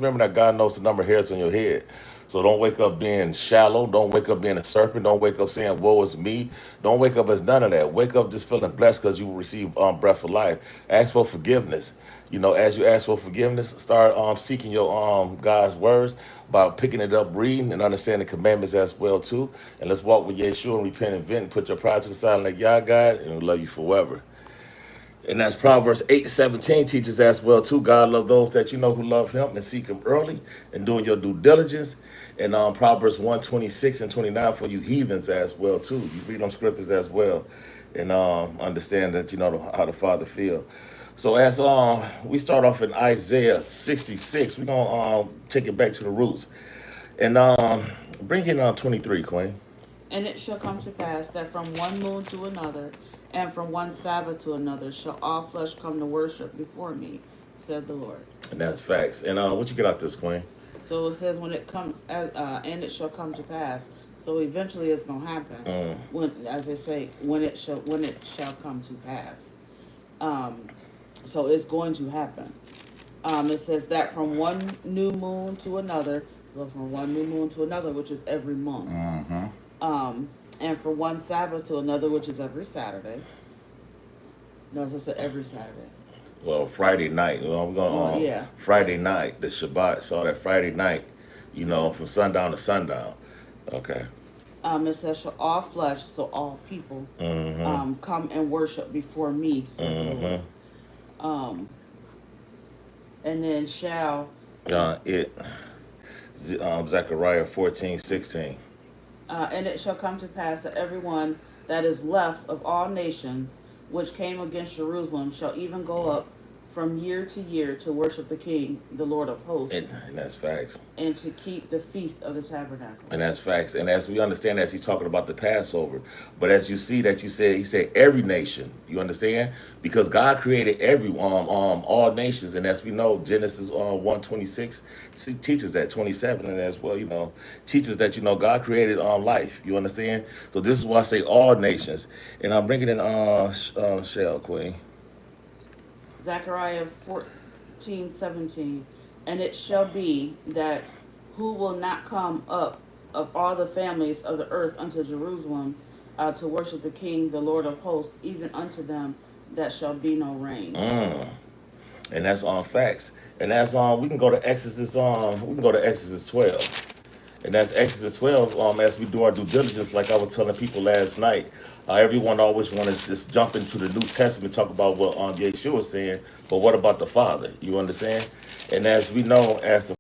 Remember that God knows the number of hairs on your head. So don't wake up being shallow. Don't wake up being a serpent. Don't wake up saying, woe is me. Don't wake up as none of that. Wake up just feeling blessed because you will receive breath of life. Ask for forgiveness. You know, as you ask for forgiveness, start seeking your God's words by picking it up, reading, and understanding commandments as well, too. And let's walk with Yeshua and repent and vent and put your pride to the side and let Yah God, and we'll love you forever. And that's Proverbs 8:17 teaches as well too. God love those that you know who love him and seek him early and doing your due diligence. And Proverbs 1:26 and 29 for you heathens as well too. You read them scriptures as well and understand that you know how the Father feel. So as we start off in Isaiah 66, we're gonna take it back to the roots. And bring in 23, Queen. And it shall come to pass that from one moon to another, and from one Sabbath to another, shall all flesh come to worship before me, said the Lord. And that's facts. And what you get out this, Queen? So it says when it comes, and it shall come to pass. So eventually it's gonna happen. When, as they say, when it shall come to pass. So it's going to happen. It says that from one new moon to another, well, from one new moon to another, which is every month. And from one Sabbath to another, which is every Saturday. No, it's just every Saturday. Well, Friday night. We're going yeah. Friday night, the Shabbat. So that Friday night, you know, from sundown to sundown. Okay. It says, shall all flesh, so all people, come and worship before me, said the Lord. And then shall... Zechariah 14:16. And it shall come to pass that everyone that is left of all nations which came against Jerusalem shall even go up from year to year to worship the King, the Lord of hosts. And that's facts. And to keep the feast of the tabernacle. And that's facts. And as we understand, as he's talking about the Passover, but as you see that he said every nation, you understand? Because God created all nations. And as we know, Genesis 1:26 teaches that, 27, and as well, you know, teaches that, you know, God created life. You understand? So this is why I say all nations. And I'm bringing in Shell, Queen. Zechariah 14:17, and it shall be that who will not come up of all the families of the earth unto Jerusalem to worship the King, the Lord of hosts, even unto them that shall be no rain. And that's on facts. And that's we can go to Exodus 12. And that's Exodus 12, as we do our due diligence, like I was telling people last night. Everyone always wants to just jump into the New Testament, talk about what YESHUA is saying, but what about the Father? You understand? And as we know, as the